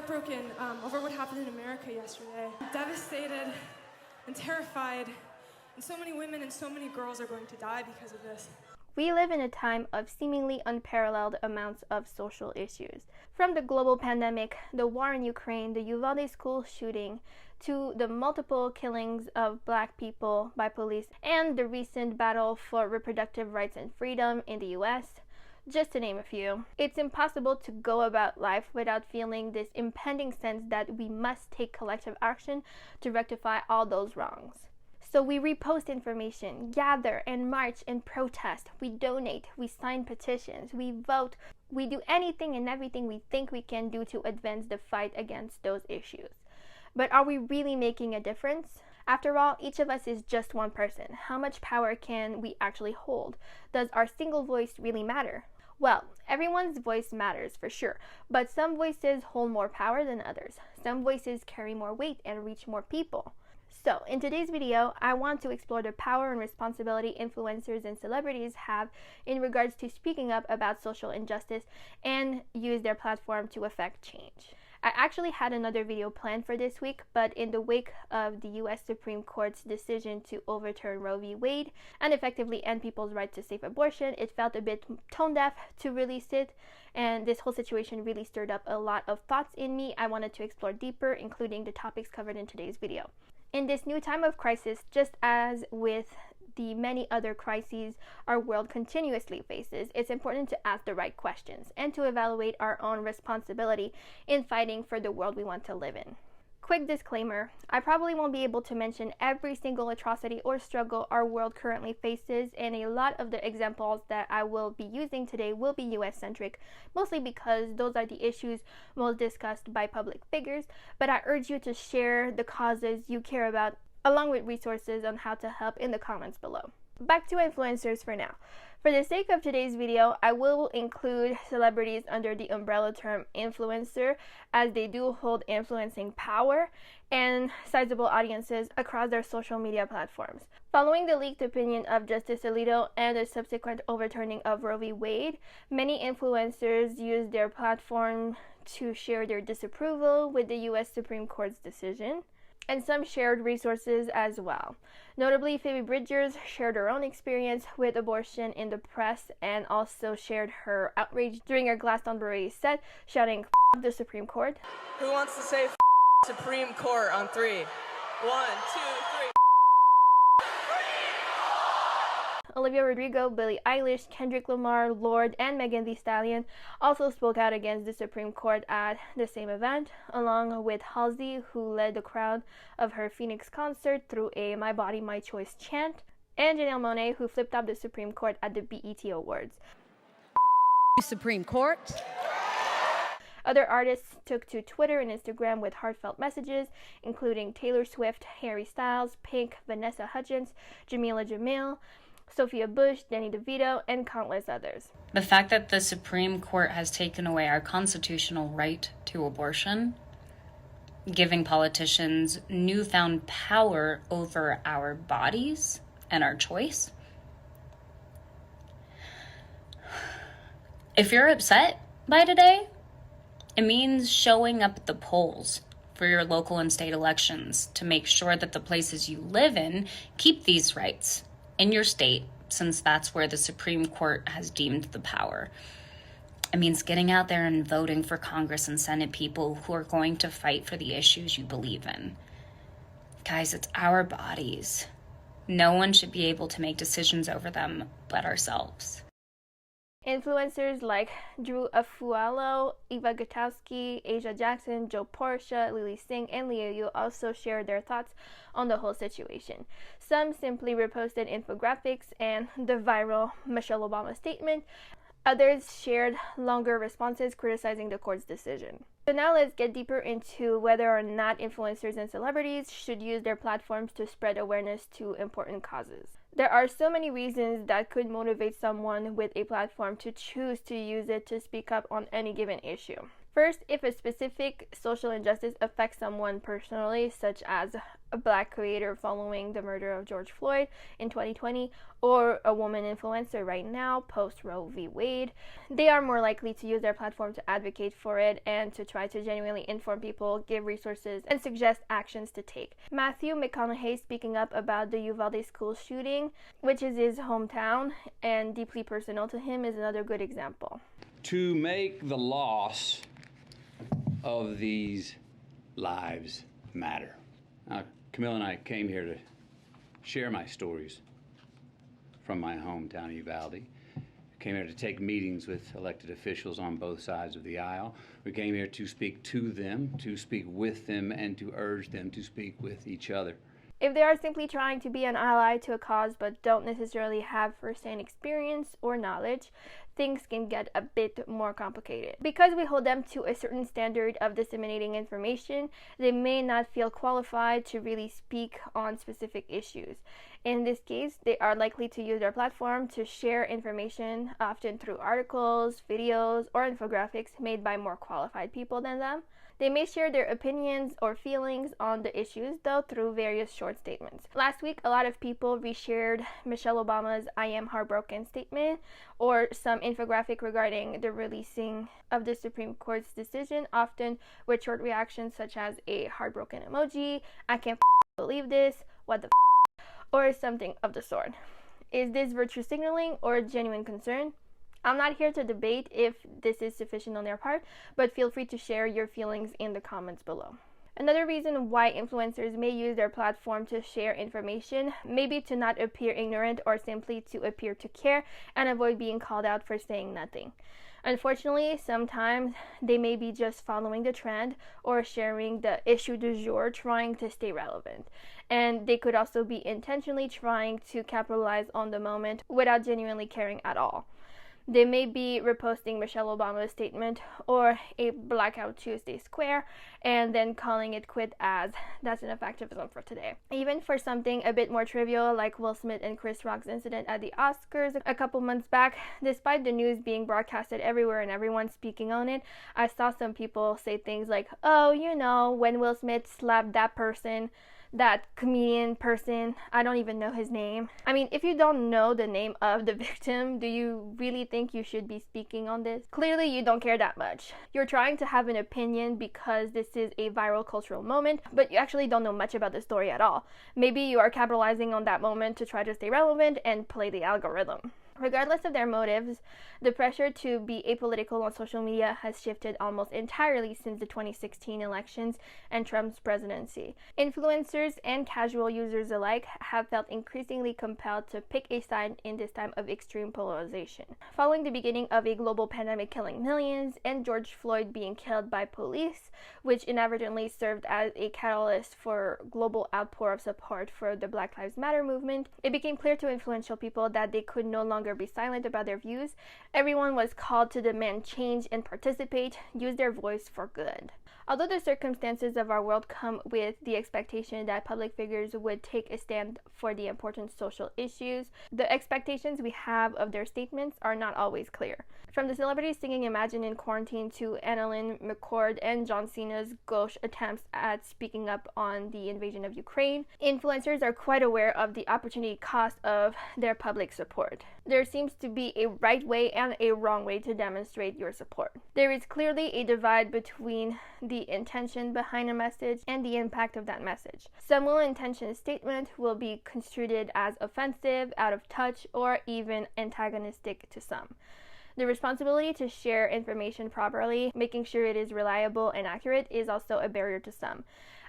heartbroken over what happened in America yesterday. I'm devastated and terrified, and so many women and so many girls are going to die because of this. We live in a time of seemingly unparalleled amounts of social issues. From the global pandemic, the war in Ukraine, the Uvalde school shooting, to the multiple killings of Black people by police, and the recent battle for reproductive rights and freedom in the US, just to name a few. It's impossible to go about life without feeling this impending sense that we must take collective action to rectify all those wrongs. So we repost information, gather and march and protest, we donate, we sign petitions, we vote, we do anything and everything we think we can do to advance the fight against those issues. But are we really making a difference? After all, each of us is just one person. How much power can we actually hold? Does our single voice really matter? Well, everyone's voice matters for sure, but some voices hold more power than others. Some voices carry more weight and reach more people. So, in today's video, I want to explore the power and responsibility influencers and celebrities have in regards to speaking up about social injustice and use their platform to affect change. I actually had another video planned for this week, but in the wake of the US Supreme Court's decision to overturn Roe v. Wade and effectively end people's right to safe abortion, it felt a bit tone deaf to release it, and this whole situation really stirred up a lot of thoughts in me I wanted to explore deeper, including the topics covered in today's video. In this new time of crisis, just as with the many other crises our world continuously faces, it's important to ask the right questions and to evaluate our own responsibility in fighting for the world we want to live in. Quick disclaimer, I probably won't be able to mention every single atrocity or struggle our world currently faces, and a lot of the examples that I will be using today will be US-centric, mostly because those are the issues most discussed by public figures, but I urge you to share the causes you care about along with resources on how to help in the comments below. Back to influencers for now. For the sake of today's video, I will include celebrities under the umbrella term influencer, as they do hold influencing power and sizable audiences across their social media platforms. Following the leaked opinion of Justice Alito and the subsequent overturning of Roe v. Wade, many influencers used their platform to share their disapproval with the US Supreme Court's decision, and some shared resources as well. Notably, Phoebe Bridgers shared her own experience with abortion in the press and also shared her outrage during her Glastonbury set, shouting "F the Supreme Court." Who wants to say "F Supreme Court" on 3? 1, 2, 3. Olivia Rodrigo, Billie Eilish, Kendrick Lamar, Lorde, and Megan Thee Stallion also spoke out against the Supreme Court at the same event, along with Halsey, who led the crowd of her Phoenix concert through a "My Body, My Choice" chant, and Janelle Monáe, who flipped up the Supreme Court at the BET Awards. Supreme Court. Other artists took to Twitter and Instagram with heartfelt messages, including Taylor Swift, Harry Styles, Pink, Vanessa Hudgens, Jamila Jamil, Sophia Bush, Danny DeVito, and countless others. The fact that the Supreme Court has taken away our constitutional right to abortion, giving politicians newfound power over our bodies and our choice. If you're upset by today, it means showing up at the polls for your local and state elections to make sure that the places you live in keep these rights in your state, since that's where the Supreme Court has deemed the power. It means getting out there and voting for Congress and Senate people who are going to fight for the issues you believe in. Guys, it's our bodies. No one should be able to make decisions over them but ourselves. Influencers like Drew Afualo, Eva Gutowski, Asia Jackson, Joe Portia, Lily Singh, and Leo Yu also shared their thoughts on the whole situation. Some simply reposted infographics and the viral Michelle Obama statement. Others shared longer responses criticizing the court's decision. So now let's get deeper into whether or not influencers and celebrities should use their platforms to spread awareness to important causes. There are so many reasons that could motivate someone with a platform to choose to use it to speak up on any given issue. First, if a specific social injustice affects someone personally, such as a black creator following the murder of George Floyd in 2020, or a woman influencer right now post Roe v. Wade, they are more likely to use their platform to advocate for it and to try to genuinely inform people, give resources, and suggest actions to take. Matthew McConaughey speaking up about the Uvalde school shooting, which is his hometown and deeply personal to him, is another good example. To make the loss of these lives matter. Camille and I came here to share my stories from my hometown, Uvalde. We came here to take meetings with elected officials on both sides of the aisle. We came here to speak to them, to speak with them, and to urge them to speak with each other. If they are simply trying to be an ally to a cause but don't necessarily have first-hand experience or knowledge, things can get a bit more complicated. Because we hold them to a certain standard of disseminating information, they may not feel qualified to really speak on specific issues. In this case, they are likely to use their platform to share information, often through articles, videos, or infographics made by more qualified people than them. They may share their opinions or feelings on the issues, though, through various short statements. Last week, a lot of people reshared Michelle Obama's "I am heartbroken" statement, or some infographic regarding the releasing of the Supreme Court's decision, often with short reactions such as a heartbroken emoji, "I can't believe this," "what the or something of the sort. Is this virtue signaling or genuine concern? I'm not here to debate if this is sufficient on their part, but feel free to share your feelings in the comments below. Another reason why influencers may use their platform to share information may be to not appear ignorant or simply to appear to care and avoid being called out for saying nothing. Unfortunately, sometimes they may be just following the trend or sharing the issue du jour, trying to stay relevant. And they could also be intentionally trying to capitalize on the moment without genuinely caring at all. They may be reposting Michelle Obama's statement or a Blackout Tuesday square and then calling it quit as "that's enough activism for today." Even for something a bit more trivial like Will Smith and Chris Rock's incident at the Oscars a couple months back, despite the news being broadcasted everywhere and everyone speaking on it, I saw some people say things like, "Oh, you know, when Will Smith slapped that person, that comedian person, I don't even know his name." I mean, if you don't know the name of the victim, do you really think you should be speaking on this? Clearly, you don't care that much. You're trying to have an opinion because this is a viral cultural moment, but you actually don't know much about the story at all. Maybe you are capitalizing on that moment to try to stay relevant and play the algorithm. Regardless of their motives, the pressure to be apolitical on social media has shifted almost entirely since the 2016 elections and Trump's presidency. Influencers and casual users alike have felt increasingly compelled to pick a side in this time of extreme polarization. Following the beginning of a global pandemic killing millions and George Floyd being killed by police, which inadvertently served as a catalyst for global outpour of support for the Black Lives Matter movement, it became clear to influential people that they could no longer be silent about their views. Everyone was called to demand change and participate, use their voice for good. Although the circumstances of our world come with the expectation that public figures would take a stand for the important social issues, the expectations we have of their statements are not always clear. From the celebrities singing Imagine in quarantine to Annalyn McCord and John Cena's gauche attempts at speaking up on the invasion of Ukraine, influencers are quite aware of the opportunity cost of their public support. There seems to be a right way and a wrong way to demonstrate your support. There is clearly a divide between the intention behind a message and the impact of that message. Some well-intentioned statement will be construed as offensive, out of touch, or even antagonistic to some. The responsibility to share information properly, making sure it is reliable and accurate, is also a barrier to some.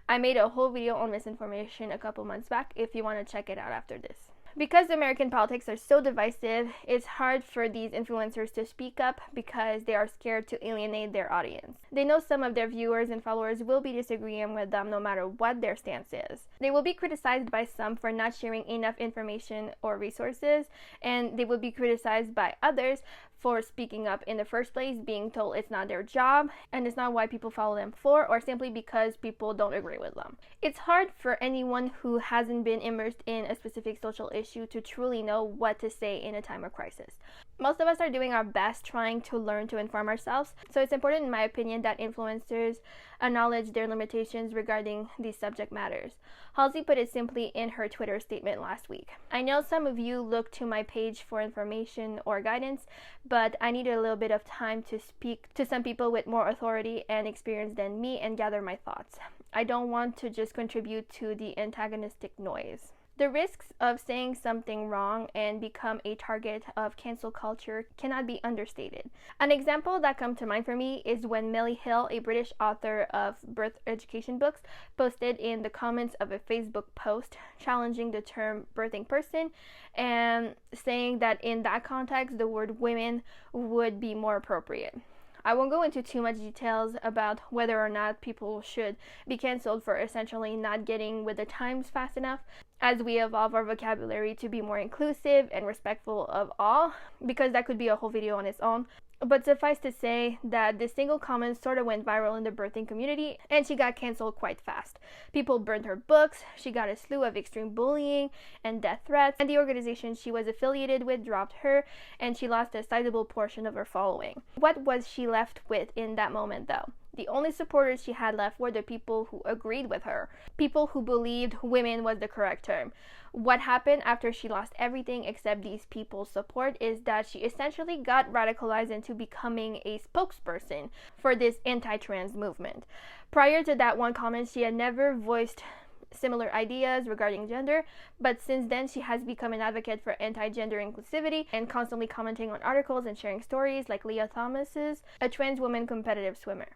I made a whole video on misinformation a couple months back if you want to check it out after this. Because American politics are so divisive, it's hard for these influencers to speak up because they are scared to alienate their audience. They know some of their viewers and followers will be disagreeing with them no matter what their stance is. They will be criticized by some for not sharing enough information or resources, and they will be criticized by others for speaking up in the first place, being told it's not their job and it's not why people follow them for, or simply because people don't agree with them. It's hard for anyone who hasn't been immersed in a specific social issue to truly know what to say in a time of crisis. Most of us are doing our best trying to learn to inform ourselves, so it's important in my opinion that influencers acknowledge their limitations regarding these subject matters. Halsey put it simply in her Twitter statement last week. I know some of you look to my page for information or guidance, but I needed a little bit of time to speak to some people with more authority and experience than me and gather my thoughts. I don't want to just contribute to the antagonistic noise. The risks of saying something wrong and become a target of cancel culture cannot be understated. An example that comes to mind for me is when Millie Hill, a British author of birth education books, posted in the comments of a Facebook post challenging the term birthing person and saying that in that context the word women would be more appropriate. I won't go into too much details about whether or not people should be canceled for essentially not getting with the times fast enough as we evolve our vocabulary to be more inclusive and respectful of all, because that could be a whole video on its own. But suffice to say that this single comment sort of went viral in the birthing community and she got canceled quite fast. People burned her books, she got a slew of extreme bullying and death threats, and the organization she was affiliated with dropped her and she lost a sizable portion of her following. What was she left with in that moment though? The only supporters she had left were the people who agreed with her, people who believed women was the correct term. What happened after she lost everything except these people's support is that she essentially got radicalized into becoming a spokesperson for this anti-trans movement. Prior to that one comment, she had never voiced similar ideas regarding gender, but since then she has become an advocate for anti-gender inclusivity and constantly commenting on articles and sharing stories like Leah Thomas's, a trans woman competitive swimmer.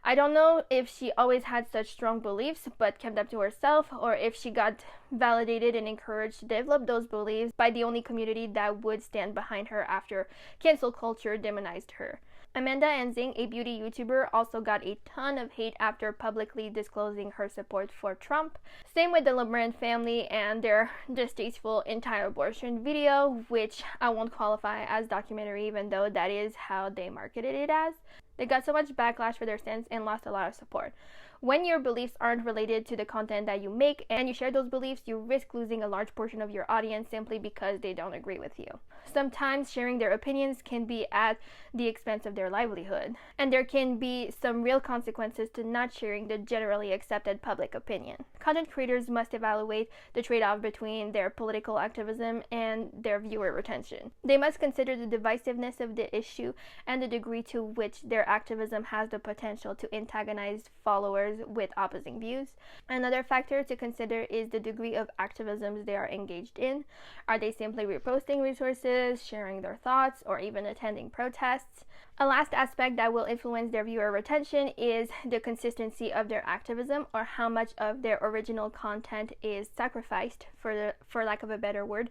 I don't know if she always had such strong beliefs but kept them to herself, or if she got validated and encouraged to develop those beliefs by the only community that would stand behind her after cancel culture demonized her. Amanda Enzing, a beauty YouTuber, also got a ton of hate after publicly disclosing her support for Trump. Same with the LeBron family and their distasteful anti-abortion video, which I won't qualify as documentary even though that is how they marketed it as. They got so much backlash for their stance and lost a lot of support. When your beliefs aren't related to the content that you make and you share those beliefs, you risk losing a large portion of your audience simply because they don't agree with you. Sometimes sharing their opinions can be at the expense of their livelihood, and there can be some real consequences to not sharing the generally accepted public opinion. Content creators must evaluate the trade-off between their political activism and their viewer retention. They must consider the divisiveness of the issue and the degree to which their activism has the potential to antagonize followers with opposing views. Another factor to consider is the degree of activism they are engaged in. Are they simply reposting resources, sharing their thoughts, or even attending protests? A last aspect that will influence their viewer retention is the consistency of their activism, or how much of their original content is sacrificed, for lack of a better word,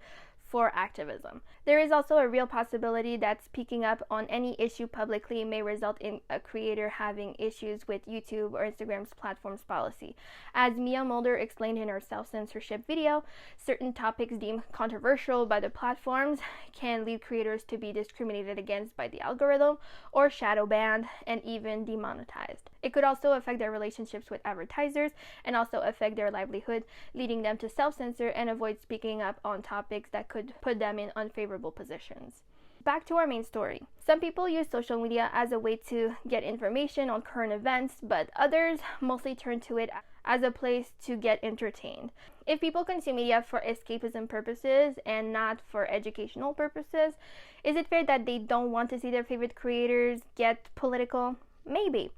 for activism. There is also a real possibility that speaking up on any issue publicly may result in a creator having issues with YouTube or Instagram's platform's policy. As Mia Mulder explained in her self-censorship video, certain topics deemed controversial by the platforms can lead creators to be discriminated against by the algorithm or shadow banned and even demonetized. It could also affect their relationships with advertisers and also affect their livelihood, leading them to self-censor and avoid speaking up on topics that could put them in unfavorable positions. Back to our main story. Some people use social media as a way to get information on current events, but others mostly turn to it as a place to get entertained. If people consume media for escapism purposes and not for educational purposes, is it fair that they don't want to see their favorite creators get political? Maybe.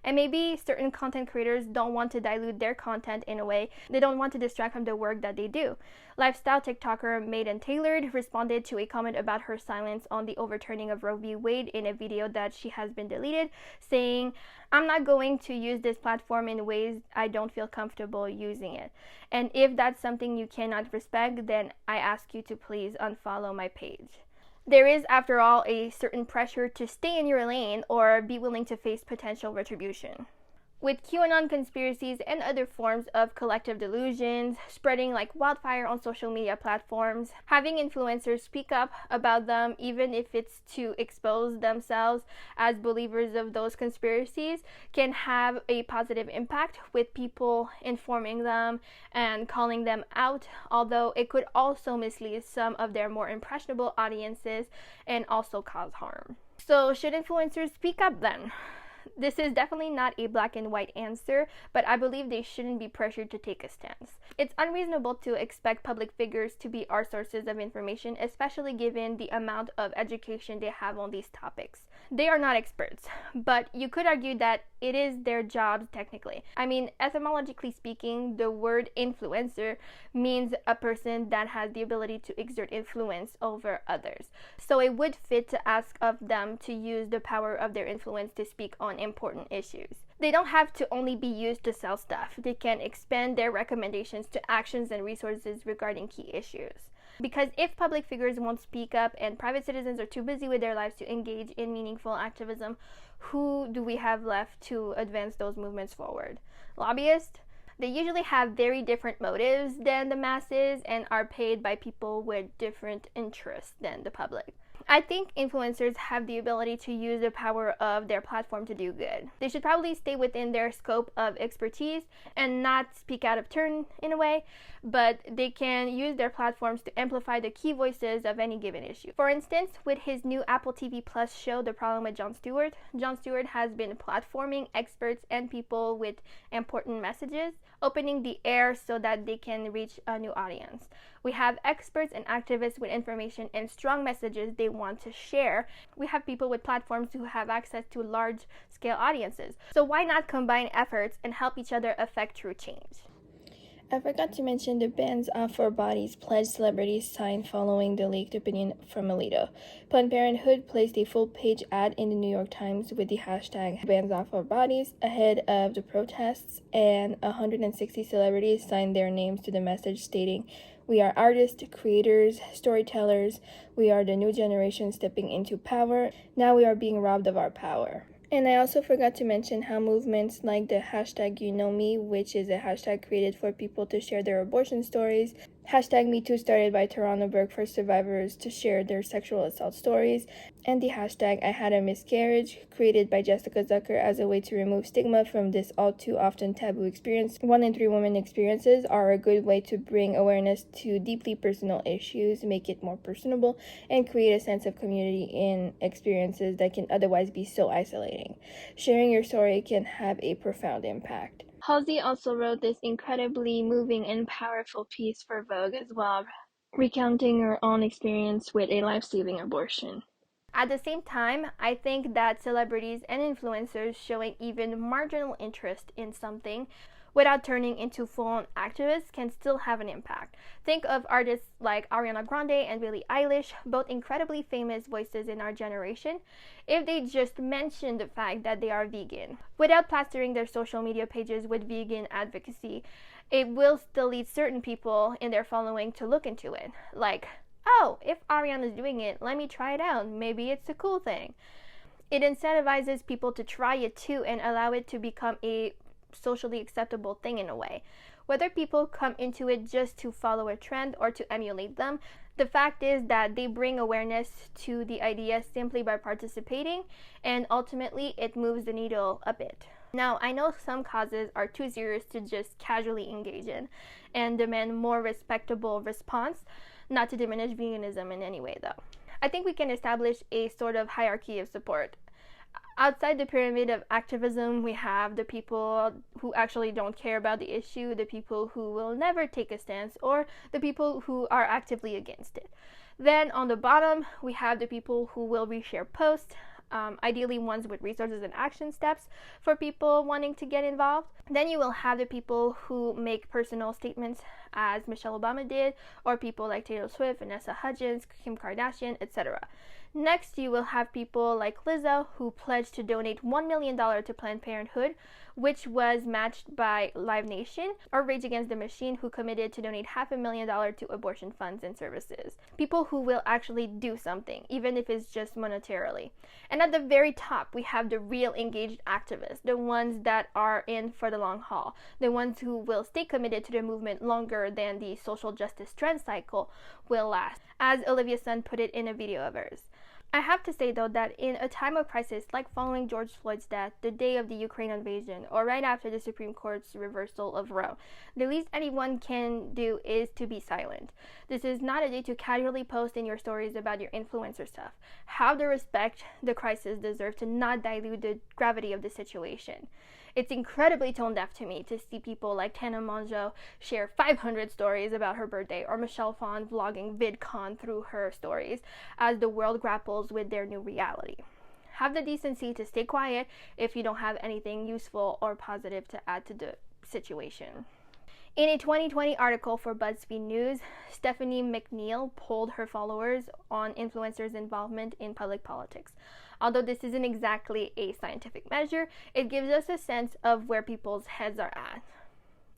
And maybe certain content creators don't want to dilute their content in a way. They don't want to distract from the work that they do. Lifestyle TikToker Maiden Tailored responded to a comment about her silence on the overturning of Roe v. Wade in a video that she has been deleted, saying, "I'm not going to use this platform in ways I don't feel comfortable using it. And if that's something you cannot respect, then I ask you to please unfollow my page." There is, after all, a certain pressure to stay in your lane or be willing to face potential retribution. With QAnon conspiracies and other forms of collective delusions spreading like wildfire on social media platforms, having influencers speak up about them, even if it's to expose themselves as believers of those conspiracies, can have a positive impact with people informing them and calling them out, although it could also mislead some of their more impressionable audiences and also cause harm. So should influencers speak up then? This is definitely not a black and white answer, but I believe they shouldn't be pressured to take a stance. It's unreasonable to expect public figures to be our sources of information, especially given the amount of education they have on these topics. They are not experts, but you could argue that it is their jobs technically. I mean, etymologically speaking, the word influencer means a person that has the ability to exert influence over others. So it would fit to ask of them to use the power of their influence to speak on important issues. They don't have to only be used to sell stuff. They can expand their recommendations to actions and resources regarding key issues. Because if public figures won't speak up and private citizens are too busy with their lives to engage in meaningful activism, who do we have left to advance those movements forward? Lobbyists? They usually have very different motives than the masses and are paid by people with different interests than the public. I think influencers have the ability to use the power of their platform to do good. They should probably stay within their scope of expertise and not speak out of turn in a way, but they can use their platforms to amplify the key voices of any given issue. For instance, with his new Apple TV Plus show, The Problem with Jon Stewart has been platforming experts and people with important messages, opening the air so that they can reach a new audience. We have experts and activists with information and strong messages they want to share. We have people with platforms who have access to large-scale audiences. So why not combine efforts and help each other affect true change? I forgot to mention the Bands Off Our Bodies pledge celebrities signed following the leaked opinion from Alito. Planned Parenthood placed a full-page ad in the New York Times with the hashtag Bands Off Our Bodies ahead of the protests, and 160 celebrities signed their names to the message stating, "We are artists, creators, storytellers. We are the new generation stepping into power. Now we are being robbed of our power." And I also forgot to mention how movements like the hashtag YouKnowMe, which is a hashtag created for people to share their abortion stories, hashtag MeToo started by Toronto Burke survivors to share their sexual assault stories, and the hashtag I Had a Miscarriage, created by Jessica Zucker as a way to remove stigma from this all too often taboo experience. 1 in 3 women experiences are a good way to bring awareness to deeply personal issues, make it more personable, and create a sense of community in experiences that can otherwise be so isolating. Sharing your story can have a profound impact. Halsey also wrote this incredibly moving and powerful piece for Vogue as well, recounting her own experience with a life-saving abortion. At the same time, I think that celebrities and influencers showing even marginal interest in something without turning into full-on activists can still have an impact. Think of artists like Ariana Grande and Billie Eilish, both incredibly famous voices in our generation, if they just mention the fact that they are vegan. Without plastering their social media pages with vegan advocacy, it will still lead certain people in their following to look into it. Like, oh, if Ariana's doing it, let me try it out. Maybe it's a cool thing. It incentivizes people to try it too and allow it to become a socially acceptable thing in a way. Whether people come into it just to follow a trend or to emulate them, the fact is that they bring awareness to the idea simply by participating, and ultimately it moves the needle a bit. Now, I know some causes are too serious to just casually engage in and demand more respectable response, not to diminish veganism in any way though. I think we can establish a sort of hierarchy of support. Outside the pyramid of activism, we have the people who actually don't care about the issue, the people who will never take a stance, or the people who are actively against it. Then on the bottom, we have the people who will reshare posts, ideally ones with resources and action steps for people wanting to get involved. Then you will have the people who make personal statements, as Michelle Obama did, or people like Taylor Swift, Vanessa Hudgens, Kim Kardashian, etc. Next, you will have people like Lizzo, who pledged to donate $1 million to Planned Parenthood, which was matched by Live Nation, or Rage Against the Machine, who committed to donate $500,000 to abortion funds and services. People who will actually do something, even if it's just monetarily. And at the very top, we have the real engaged activists, the ones that are in for the long haul, the ones who will stay committed to the movement longer than the social justice trend cycle will last, as Olivia Sun put it in a video of hers. I have to say, though, that in a time of crisis like following George Floyd's death, the day of the Ukraine invasion, or right after the Supreme Court's reversal of Roe, the least anyone can do is to be silent. This is not a day to casually post in your stories about your influencer stuff. Have the respect the crisis deserves to not dilute the gravity of the situation. It's incredibly tone deaf to me to see people like Tana Mongeau share 500 stories about her birthday, or Michelle Phan vlogging VidCon through her stories as the world grapples with their new reality. Have the decency to stay quiet if you don't have anything useful or positive to add to the situation. In a 2020 article for BuzzFeed News, Stephanie McNeil polled her followers on influencers' involvement in public politics. Although this isn't exactly a scientific measure, it gives us a sense of where people's heads are at.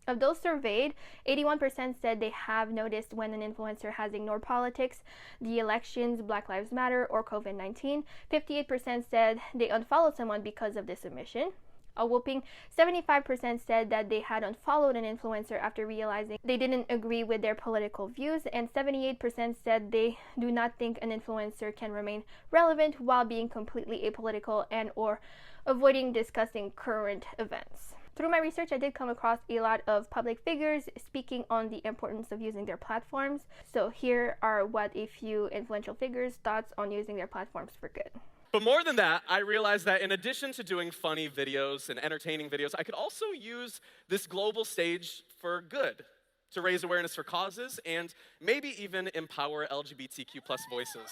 Of those surveyed, 81% said they have noticed when an influencer has ignored politics, the elections, Black Lives Matter, or COVID-19. 58% said they unfollowed someone because of this omission. A whopping 75% said that they had unfollowed an influencer after realizing they didn't agree with their political views, and 78% said they do not think an influencer can remain relevant while being completely apolitical and or avoiding discussing current events. Through my research, I did come across a lot of public figures speaking on the importance of using their platforms. So here are what a few influential figures' thoughts on using their platforms for good. But more than that, I realized that in addition to doing funny videos and entertaining videos, I could also use this global stage for good, to raise awareness for causes and maybe even empower LGBTQ+ voices.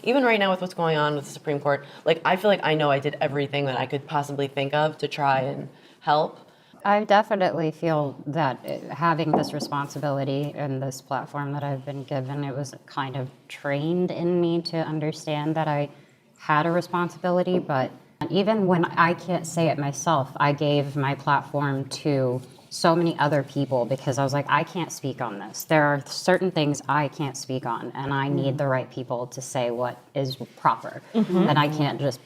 Even right now with what's going on with the Supreme Court, I feel like I know I did everything that I could possibly think of to try and help. I definitely feel that having this responsibility and this platform that I've been given, it was kind of trained in me to understand that I had a responsibility, but even when I can't say it myself, I gave my platform to so many other people because I was like, I can't speak on this. There are certain things I can't speak on, and I need the right people to say what is proper. And I can't just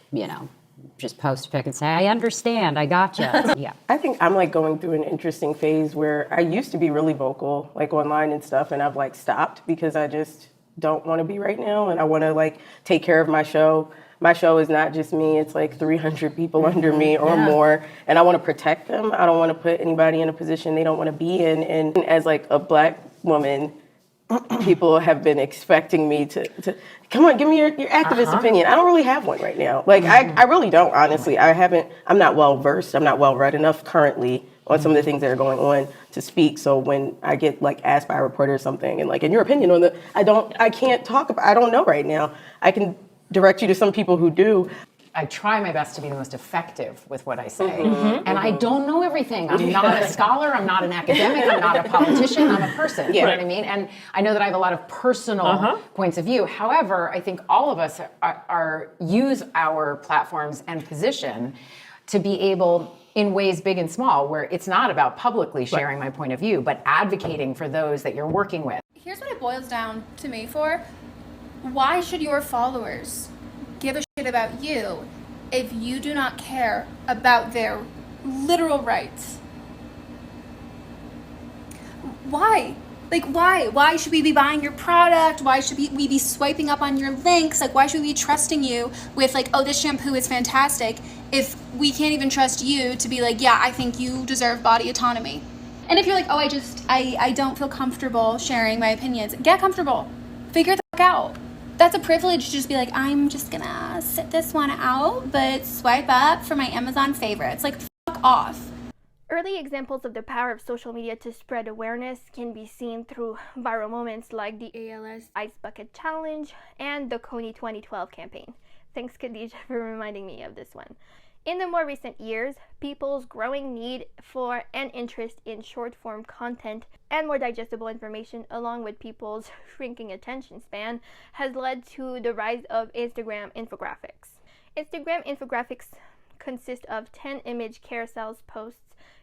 post a pic and say, I understand, I gotcha. Yeah. I think I'm going through an interesting phase where I used to be really vocal, online and stuff, and I've stopped because I just don't want to be right now, and I want to take care of my show. My show is not just me, it's 300 people under me or more, and I want to protect them. I don't want to put anybody in a position they don't want to be in, and as a Black woman, people have been expecting me to come on, give me your activist opinion. I don't really have one right now. I really don't, honestly. I'm not well versed, I'm not well read enough currently on some of the things that are going on to speak. So when I get asked by a reporter or something and in your opinion on I can't talk about, I don't know right now. I can direct you to some people who do. I try my best to be the most effective with what I say. And I don't know everything. I'm not a scholar, I'm not an academic, I'm not a politician, I'm a person, you know what I mean? And I know that I have a lot of personal points of view. However, I think all of us use our platforms and position to be able, in ways big and small, where it's not about publicly sharing my point of view, but advocating for those that you're working with. Here's what it boils down to me for. Why should your followers give a shit about you if you do not care about their literal rights? Why? Why should we be buying your product? Why should we be swiping up on your links? Why should we be trusting you with oh, this shampoo is fantastic, if we can't even trust you to be yeah, I think you deserve body autonomy? And if you're oh, I don't feel comfortable sharing my opinions, get comfortable. Figure the fuck out. That's a privilege to just be I'm just gonna sit this one out, but swipe up for my Amazon favorites. Fuck off. Early examples of the power of social media to spread awareness can be seen through viral moments like the ALS Ice Bucket Challenge and the Coney 2012 campaign. Thanks, Khadija, for reminding me of this one. In the more recent years, people's growing need for and interest in short-form content and more digestible information, along with people's shrinking attention span, has led to the rise of Instagram infographics. Instagram infographics consist of 10 image carousels posts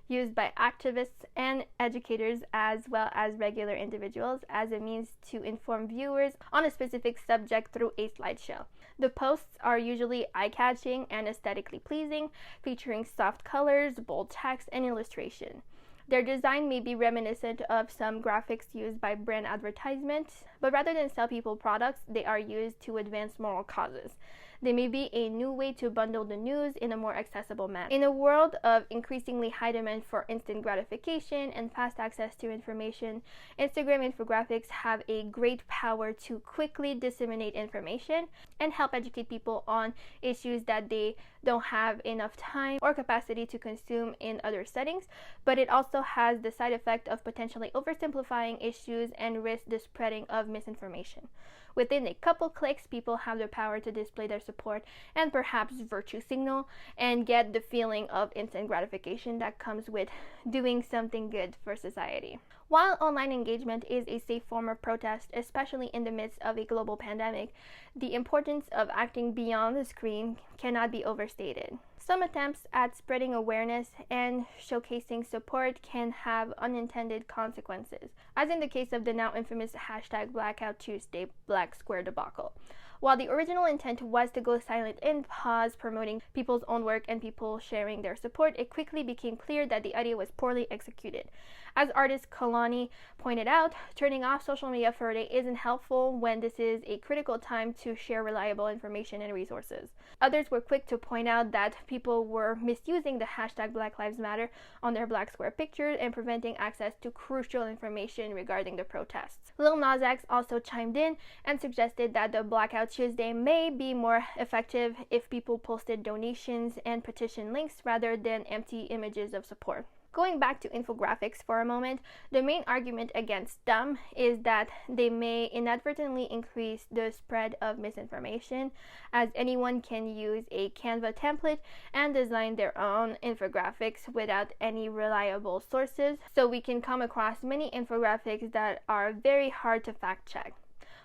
used by activists and educators as well as regular individuals as a means to inform viewers on a specific subject through a slideshow. The posts are usually eye-catching and aesthetically pleasing, featuring soft colors, bold text, and illustration. Their design may be reminiscent of some graphics used by brand advertisements, but rather than sell people products, they are used to advance moral causes. They may be a new way to bundle the news in a more accessible manner. In a world of increasingly high demand for instant gratification and fast access to information, Instagram infographics have a great power to quickly disseminate information and help educate people on issues that they don't have enough time or capacity to consume in other settings, but it also has the side effect of potentially oversimplifying issues and risk the spreading of misinformation. Within a couple clicks, people have the power to display their support and perhaps virtue signal and get the feeling of instant gratification that comes with doing something good for society. While online engagement is a safe form of protest, especially in the midst of a global pandemic, the importance of acting beyond the screen cannot be overstated. Some attempts at spreading awareness and showcasing support can have unintended consequences, as in the case of the now infamous #BlackoutTuesday Black Square debacle. While the original intent was to go silent and pause promoting people's own work and people sharing their support, it quickly became clear that the idea was poorly executed. As artist Kalani pointed out, turning off social media for a day isn't helpful when this is a critical time to share reliable information and resources. Others were quick to point out that people were misusing the #BlackLivesMatter on their Black Square pictures and preventing access to crucial information regarding the protests. Lil Nas X also chimed in and suggested that the Blackout Tuesday may be more effective if people posted donations and petition links rather than empty images of support. Going back to infographics for a moment, the main argument against them is that they may inadvertently increase the spread of misinformation, as anyone can use a Canva template and design their own infographics without any reliable sources, so we can come across many infographics that are very hard to fact check.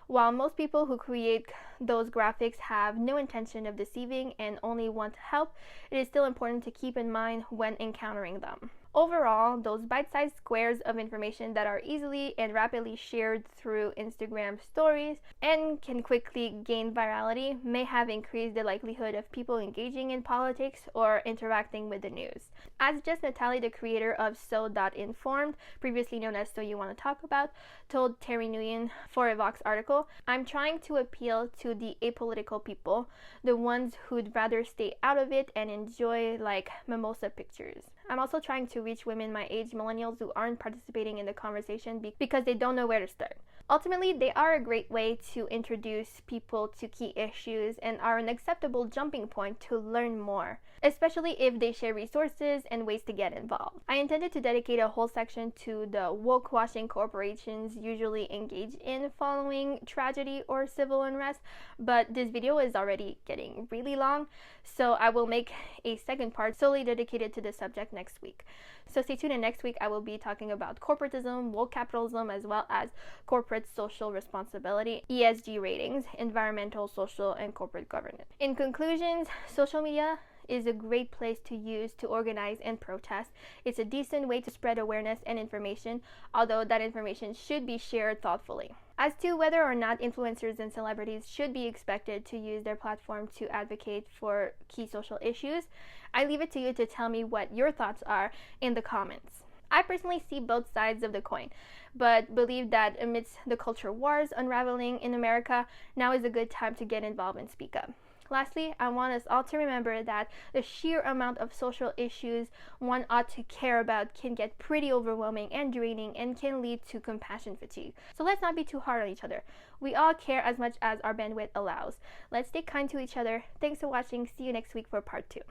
While most people who create those graphics have no intention of deceiving and only want to help, it is still important to keep in mind when encountering them. Overall, those bite-sized squares of information that are easily and rapidly shared through Instagram stories and can quickly gain virality may have increased the likelihood of people engaging in politics or interacting with the news. As Jess Natali, the creator of So.Informed, previously known as So You Want to Talk About, told Terry Nguyen for a Vox article, "I'm trying to appeal to the apolitical people, the ones who'd rather stay out of it and enjoy like mimosa pictures. I'm also trying to reach women my age, millennials, who aren't participating in the conversation because they don't know where to start." Ultimately, they are a great way to introduce people to key issues and are an acceptable jumping point to learn more, especially if they share resources and ways to get involved. I intended to dedicate a whole section to the woke-washing corporations usually engage in following tragedy or civil unrest, but this video is already getting really long, so I will make a second part solely dedicated to this subject next week. So stay tuned, and next week I will be talking about corporatism, woke capitalism, as well as corporate social responsibility, ESG ratings, environmental, social, and corporate governance. In conclusions, social media is a great place to use to organize and protest. It's a decent way to spread awareness and information, although that information should be shared thoughtfully. As to whether or not influencers and celebrities should be expected to use their platform to advocate for key social issues, I leave it to you to tell me what your thoughts are in the comments. I personally see both sides of the coin, but believe that amidst the culture wars unraveling in America, now is a good time to get involved and speak up. Lastly, I want us all to remember that the sheer amount of social issues one ought to care about can get pretty overwhelming and draining and can lead to compassion fatigue. So let's not be too hard on each other. We all care as much as our bandwidth allows. Let's stay kind to each other. Thanks for watching. See you next week for part 2.